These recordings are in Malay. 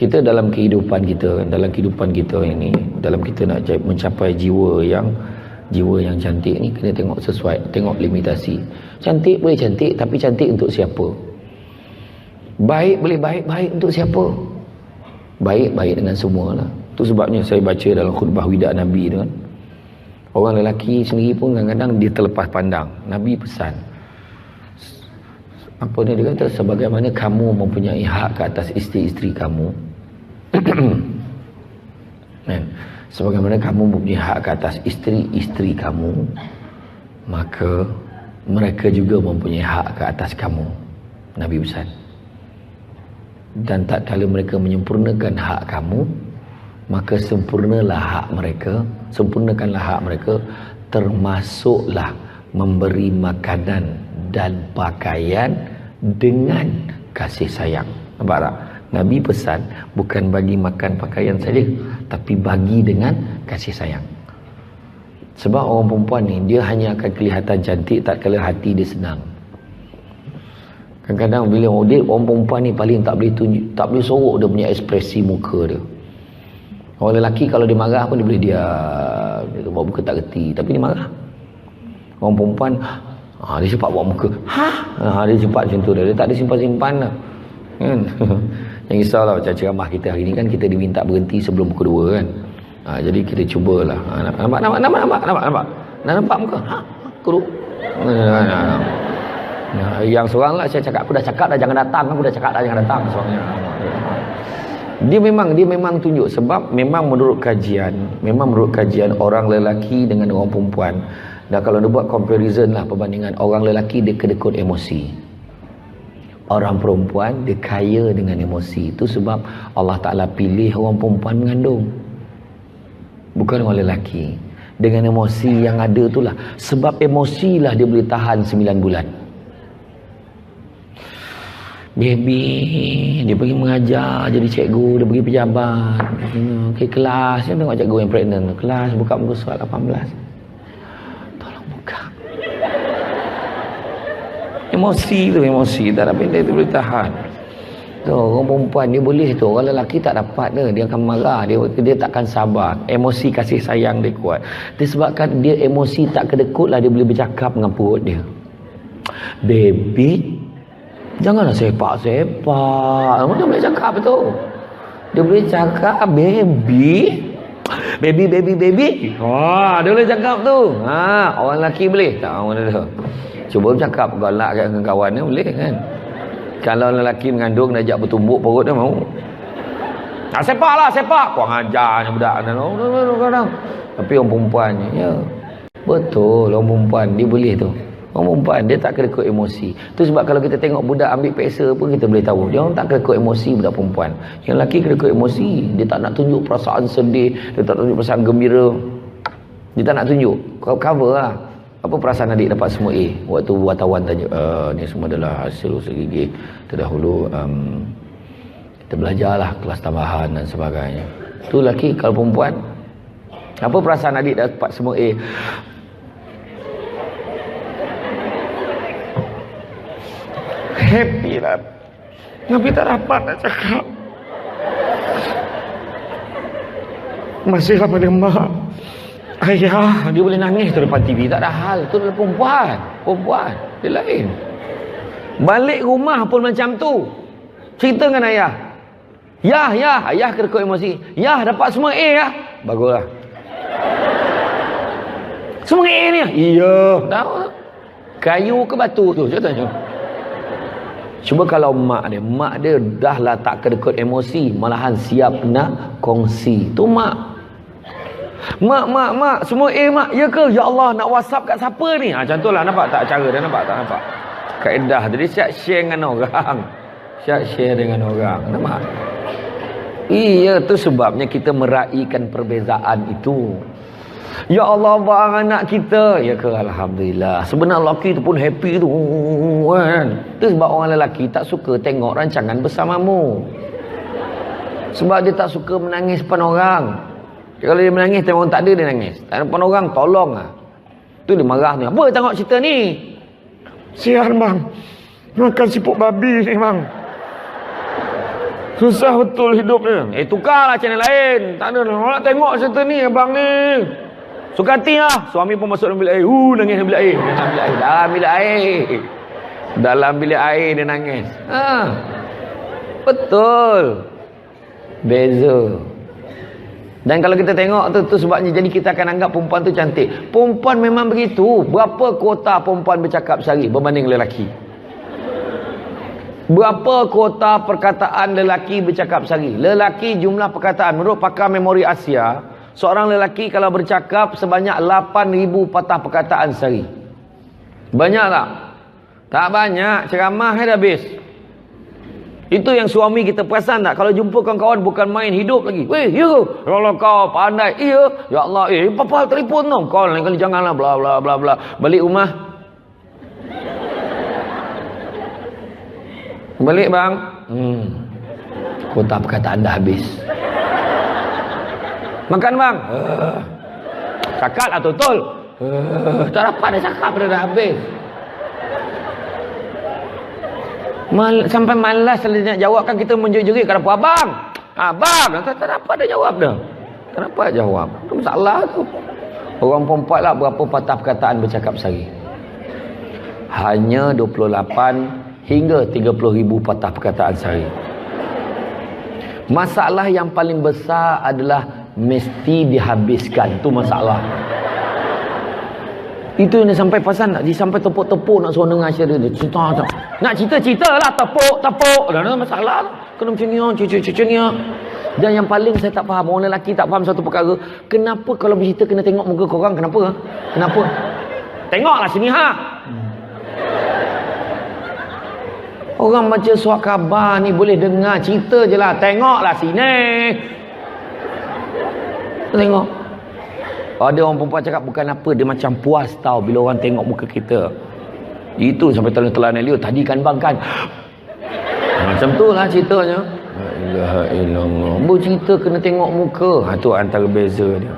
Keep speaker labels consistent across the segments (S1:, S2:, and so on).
S1: kita dalam kehidupan kita ini, dalam kita nak mencapai jiwa yang cantik ni, kena tengok limitasi. Cantik boleh cantik, tapi cantik untuk siapa? Baik boleh baik untuk siapa? Baik dengan semualah. Tu sebabnya saya baca dalam khutbah wida Nabi tu kan, orang lelaki sendiri pun kadang-kadang dia terlepas pandang. Nabi pesan apa ni, dia kata sebagaimana kamu mempunyai hak ke atas isteri-isteri kamu sebagaimana kamu mempunyai hak ke atas isteri-isteri kamu, maka mereka juga mempunyai hak ke atas kamu. Nabi pesan. Dan tak kala mereka menyempurnakan hak kamu, maka sempurnakanlah hak mereka, termasuklah memberi makanan dan pakaian dengan kasih sayang. Nampak tak? Nabi pesan bukan bagi makan pakaian saja, tapi bagi dengan kasih sayang. Sebab orang perempuan ni, dia hanya akan kelihatan cantik tak kala hati dia senang. Kadang-kadang bila orang perempuan ni paling tak boleh sorok dia punya ekspresi muka dia. Orang lelaki kalau dia marah pun dia boleh diam, dia buat muka tak reti, tapi dia marah. Orang perempuan dia cepat buat muka, dia cepat macam tu dia tak ada simpan-simpan lah kan. Jangan risaulah, macam ceramah kita hari ni kan, kita diminta berhenti sebelum pukul 2 kan. Jadi kita cubalah. Nampak muka? Pukul 2. Yang seorang lah saya cakap, aku dah cakap dah jangan datang, seorangnya. Dia memang tunjuk, sebab memang menurut kajian orang lelaki dengan orang perempuan, dan kalau dia buat comparison lah, perbandingan, orang lelaki dia kedekut emosi, orang perempuan dia kaya dengan emosi. Itu sebab Allah Ta'ala pilih orang perempuan mengandung, bukan orang lelaki. Dengan emosi yang ada itulah, sebab emosilah dia boleh tahan 9 bulan. Baby dia pergi mengajar, jadi cikgu, dia pergi pejabat, ke kelas, dia tengok cikgu yang pregnant, kelas buka muka surat 18, tolong buka. Emosi tak dapat, dia boleh tahan. Tu orang perempuan dia boleh tu, orang lelaki tak dapat dia akan marah, dia takkan sabar. Emosi kasih sayang dia kuat. Disebabkan dia emosi tak kedekut lah, dia boleh bercakap dengan perut dia. Baby, janganlah sepak. Dia boleh cakap tu. Dia boleh cakap baby. Dia boleh cakap tu. Orang lelaki boleh tak? Orang tu. Cuba bercakap galak dengan kawan dia boleh kan. Kalau lelaki mengandung nak ajak bertumbuk perut dia mau. Sepak. Kurang ajarnya budak kadang. Tapi orang perempuan ni, ya. Betul, orang perempuan dia boleh tu. Orang perempuan dia tak kedekut emosi. Tu sebab kalau kita tengok budak ambil peksa pun kita boleh tahu dia orang tak kedekut emosi, budak perempuan. Yang lelaki kedekut emosi, dia tak nak tunjuk perasaan sedih, dia tak tunjuk perasaan gembira. Dia tak nak tunjuk. Cover lah. Apa perasaan adik dapat semua A? Waktu wartawan tanya, ni semua adalah hasil usaha gigi terdahulu, kita belajarlah kelas tambahan dan sebagainya. Tu lelaki. Kalau perempuan, apa perasaan adik dapat semua A? Happy lah, tapi tak dapat nak cakap. Masih lama dengan mak, ayah, dia boleh nangis tu depan TV, tak ada hal. Tu adalah perempuan dia lain. Balik rumah pun macam tu, cerita dengan ayah, ayah kedekut emosi, dapat semua A ya, baguslah. Semua A ni, iya, tahu kayu ke batu tu, saya tanya. Cuba kalau mak dia dah lah tak kedekut emosi, malahan siap nak kongsi. Tu mak, semua mak, ya ke? Ya Allah, nak WhatsApp kat siapa ni? Macam tu lah, nampak tak cara dia, nampak? Kaedah, jadi siap share dengan orang, nampak? Iya, tu sebabnya kita meraihkan perbezaan itu. Ya Allah, bang anak kita, ya ke? Alhamdulillah. Sebenarnya lelaki tu pun happy tu kan. Itu sebab orang lelaki tak suka tengok rancangan bersamamu, sebab dia tak suka menangis depan orang. Kalau dia menangis tengok orang tak ada, dia nangis. Tak ada depan orang, tolong lah. Tu dia marah ni. Apa tengok cerita ni? Sial bang, makan siput babi ni bang. Susah betul hidup ni. Tukarlah channel lain. Tak ada nak tengok cerita ni abang ni. Suka hati lah. Suami pun masuk dalam bilik air. Nangis dalam bilik air. Dalam bilik air. Dalam bilik air dia nangis. Betul. Beza. Dan kalau kita tengok tu sebabnya jadi kita akan anggap perempuan tu cantik. Perempuan memang begitu. Berapa kuota perempuan bercakap sehari berbanding lelaki? Berapa kuota perkataan lelaki bercakap sehari? Lelaki jumlah perkataan menurut pakar memori Asia, seorang lelaki kalau bercakap sebanyak 8,000 patah perkataan sehari. Banyak tak? Tak banyak. Ceramah dah habis. Itu yang suami kita perasan tak? Kalau jumpa kawan-kawan bukan main hidup lagi. Weh, ya. Kalau kau pandai, iya. Ya Allah, apa hal telefon tau. Kau lain kali janganlah bla bla bla bla. Balik rumah. Balik bang. Kuota perkataan dah habis. Makan bang. Cakap lah betul. Tak dapat dah cakap dah habis. Sampai malas nak jawab kan kita menjerit-jerit kenapa abang? Abang, tak dapat dah jawab dah. Tak dapat jawab. Itu masalah tu. Orang perempuan lah berapa patah perkataan bercakap sehari? Hanya 28 hingga 30,000 patah perkataan sehari. Masalah yang paling besar adalah mesti dihabiskan. Itu masalah. Itu yang sampai pasan nak sampai tepuk-tepuk nak suruh dengar cerita dia. Cerita. Nak cerita lah tepuk. Dah ada masalah. Kena macam ni. Dan yang paling saya tak faham, orang lelaki tak faham satu perkara. Kenapa kalau bercerita kena tengok muka korang? Kenapa? Tengoklah sini Orang baca surat khabar ni boleh dengar cerita je lah. Tengoklah sini. Tengok. Ada orang perempuan cakap bukan apa, dia macam puas tau bila orang tengok muka kita. Itu sampai telan-telan dia. Tadi kan bang kan. Macam tu lah ceritanya. La ilaha illallah. Bercerita kena tengok muka. Tu antara beza dia.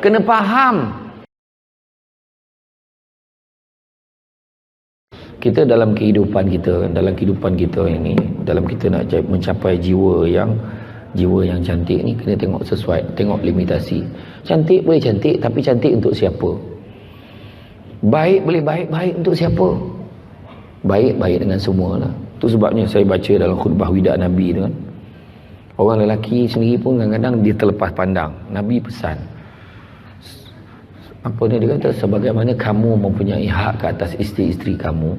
S1: Kena faham. Kita dalam kehidupan kita ini, dalam kita nak mencapai jiwa yang cantik ni, kena tengok sesuai, tengok limitasi. Cantik boleh cantik, tapi cantik untuk siapa? Baik boleh baik untuk siapa? Baik dengan semua lah. Itu sebabnya saya baca dalam khutbah wida Nabi tu kan, orang lelaki sendiri pun kadang-kadang dia terlepas pandang. Nabi pesan apa ni, dia kata sebagaimana kamu mempunyai hak ke atas isteri-isteri kamu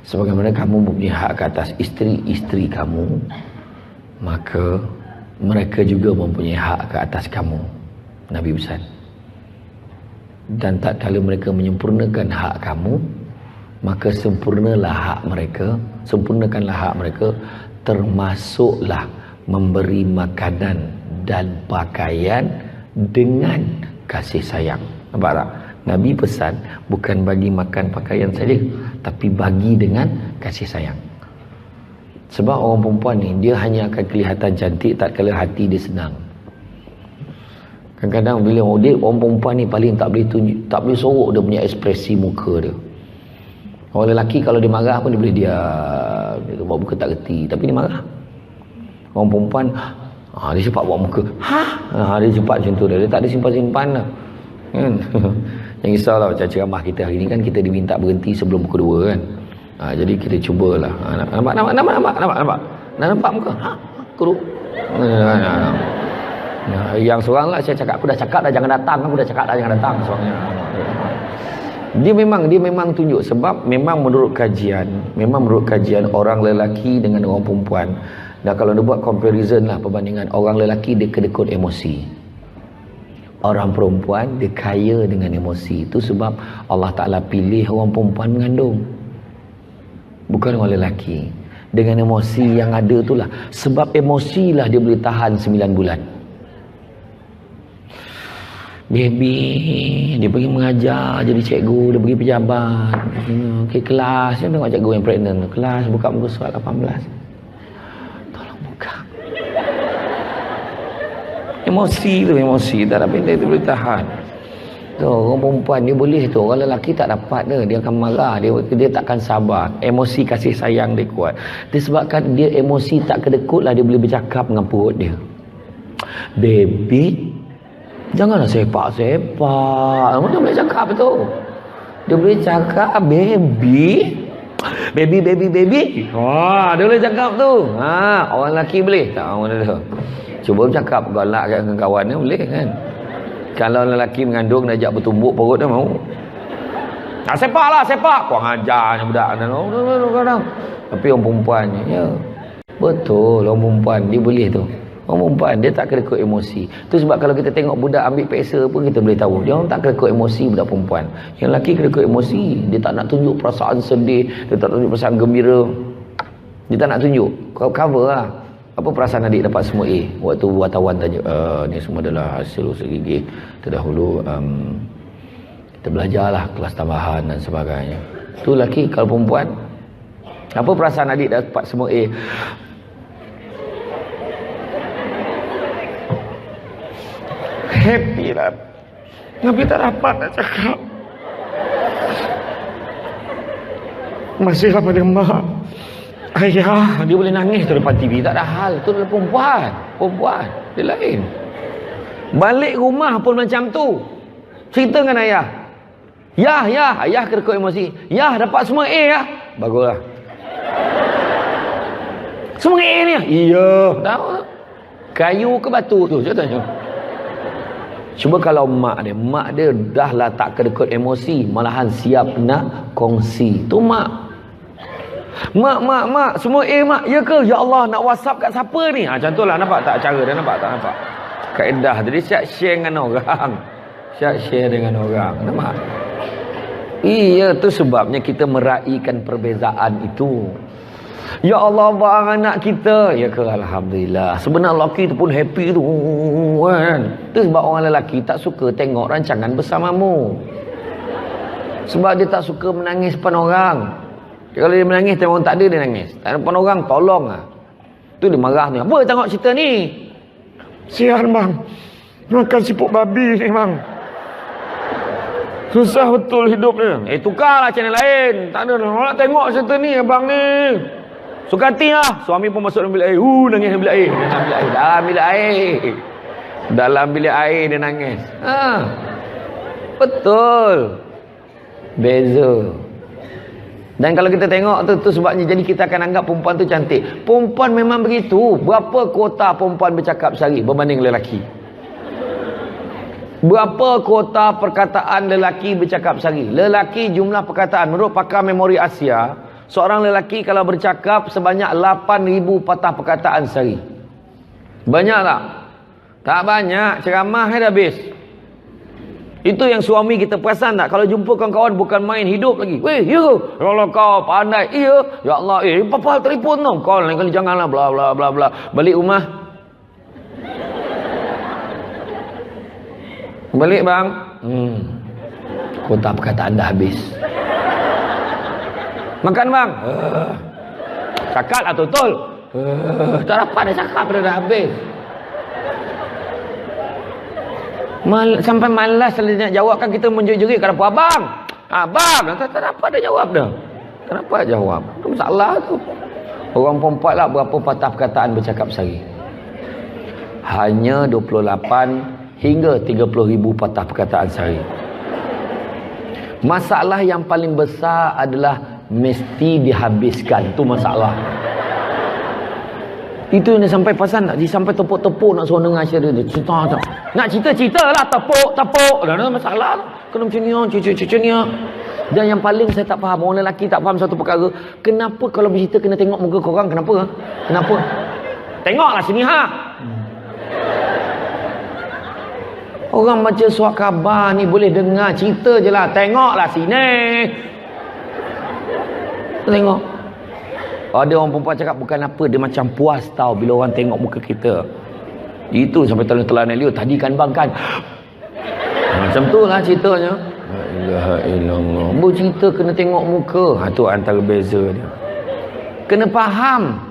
S1: sebagaimana kamu mempunyai hak ke atas isteri-isteri kamu, maka mereka juga mempunyai hak ke atas kamu. Nabi pesan. Dan tak kala mereka menyempurnakan hak kamu, maka sempurnakanlah hak mereka, termasuklah memberi makanan dan pakaian dengan kasih sayang. Nampak tak? Nabi pesan bukan bagi makan pakaian saja, tapi bagi dengan kasih sayang. Sebab orang perempuan ni dia hanya akan kelihatan cantik tak kala hati dia senang. Kadang-kadang bila orang perempuan ni paling tak boleh sorok dia punya ekspresi muka dia. Orang lelaki kalau dia marah pun dia boleh diam, dia buat muka tak reti, tapi dia marah. Orang perempuan dia cepat buat muka. Dia cepat macam tu dia tak ada simpan-simpan lah. Kan? Yang risaulah macam ceramah kita hari ni kan, kita diminta berhenti sebelum pukul 2 kan. Jadi kita cubalah. Nampak muka? Kuruk. Yang seorang lah saya cakap, aku dah cakap dah jangan datang, seorangnya. Dia memang tunjuk, sebab memang menurut kajian orang lelaki dengan orang perempuan. Dan kalau dia buat comparison lah, perbandingan, orang lelaki dia kedekut emosi, orang perempuan dia kaya dengan emosi. Itu sebab Allah Ta'ala pilih orang perempuan mengandung, bukan orang lelaki. Dengan emosi yang ada tu lah, sebab emosi lah dia boleh tahan 9 bulan. Baby dia pergi mengajar jadi cikgu, dia pergi pejabat ke kelas, dia tengok cikgu yang pregnant kelas, buka muka surat 18, tolong buka. Emosi tak ada benda tu boleh tahan. Tu orang perempuan dia boleh tu, orang lelaki tak dapat dia akan marah, dia takkan sabar, emosi kasih sayang dia kuat. Disebabkan dia emosi tak kedekut lah dia boleh bercakap dengan perut dia. Baby, janganlah sepak-sepak. Dia boleh cakap tu. Dia boleh cakap baby. Baby. Wah, dia boleh cakap tu. Orang lelaki boleh tak? Orang dia. Cuba bercakap galak dengan kawan dia boleh kan? Kalau lelaki mengandung dia ajak bertumbuk perut dia mau. Sepak. Kurang ajarnya budak ni. Tapi orang perempuan ni, ya. Betul, orang perempuan dia boleh tu. Orang perempuan dia tak kena ikut emosi. Tu sebab kalau kita tengok budak ambil peksa pun kita boleh tahu dia orang tak kena ikut emosi budak perempuan. Yang lelaki kena ikut emosi. Dia tak nak tunjuk perasaan sedih, dia tak tunjuk perasaan gembira. Dia tak nak tunjuk. Kau cover lah. Apa perasaan adik dapat semua A? Waktu wartawan tanya, ni semua adalah hasil usaha gigi terdahulu. Kita belajarlah kelas tambahan dan sebagainya. Tu lelaki. Kalau perempuan, apa perasaan adik dapat semua A? Happy lah. Tapi tak dapat nak cakap. Masih lama dengan mak. Ayah, dia boleh nangis tu depan TV, tak ada hal. Tu adalah perempuan. Dia lain. Balik rumah pun macam tu. Cerita dengan ayah. Ayah kena ikut emosi. Dapat semua A ya. Baguslah. Semua A ni. Iya. Tahu. Kayu ke batu tu, saya tanya. Cuba kalau mak dia dah lah tak kena ikut emosi, malahan siap nak kongsi. Tu mak. Mak, semua A mak. Ya ke? Ya Allah, nak WhatsApp kat siapa ni? Macam tu lah, nampak tak cara dia? Nampak. Kaedah. Jadi siap share dengan orang. Nampak? Iya, tu sebabnya kita meraihkan perbezaan itu. Ya Allah, bang anak kita. Ya ke? Alhamdulillah. Sebenarnya lelaki tu pun happy tu kan. Tu sebab orang lelaki tak suka tengok rancangan bersamamu. Sebab dia tak suka menangis depan orang. Kalau dia menangis, tengok orang tak ada, dia nangis. Tak ada depan orang, tolong lah. Tu dia marah ni. Apa tengok cerita ni? Sian bang. Makan siput babi ni bang. Susah betul hidup ni. Tukarlah channel lain. Tak ada nak tengok cerita ni abang ni. Suka hati lah. Suami pun masuk dalam bilik air. Nangis dalam bilik air. Dalam bilik air dia nangis. Betul. Beza. Dan kalau kita tengok tu sebabnya jadi kita akan anggap perempuan tu cantik. Perempuan memang begitu. Berapa kuota perempuan bercakap sehari berbanding lelaki? Berapa kuota perkataan lelaki bercakap sehari? Lelaki jumlah perkataan menurut pakar memori Asia, seorang lelaki kalau bercakap sebanyak 8,000 patah perkataan sehari. Banyak tak? Tak banyak. Ceramah dah habis. Itu yang suami kita perasan tak? Kalau jumpa kawan-kawan bukan main hidup lagi. Weh, ya. Kalau kau pandai, iya. Ya Allah, apa telefon tu? Kau lain kali janganlah bla bla bla bla. Balik rumah. Balik bang. Kuota perkataan dah habis. Makan bang. Cakap lah betul. Tak dapat dah cakap dah habis. Sampai malas nak jawab kan kita menjerit-jerit kat apa abang. Abang, tak dapat dah jawab dah. Tak dapat jawab. Itu masalah tu. Orang perempuan lah berapa patah perkataan bercakap sehari? Hanya 28 hingga 30,000 patah perkataan sehari. Masalah yang paling besar adalah mesti dihabiskan. Tu masalah. Itu yang sampai pasal nak sampai tepuk-tepuk nak suruh dengar cerita dia. Cerita. Nak cerita lah tepuk. Dah ada masalah. Kena macam ni. Dan yang paling saya tak faham, orang lelaki tak faham satu perkara. Kenapa kalau bercerita kena tengok muka korang? Kenapa? Tengoklah sini Orang baca surat khabar ni boleh dengar cerita je lah. Tengoklah sini. Tengok. Ada orang perempuan cakap bukan apa, dia macam puas tau bila orang tengok muka kita. Itu sampai telan-telan Elio. Tadi kan bang kan. Macam tu lah ceritanya. La ilaha illallah. Bercerita kena tengok muka. Itu antara beza dia. Kena faham.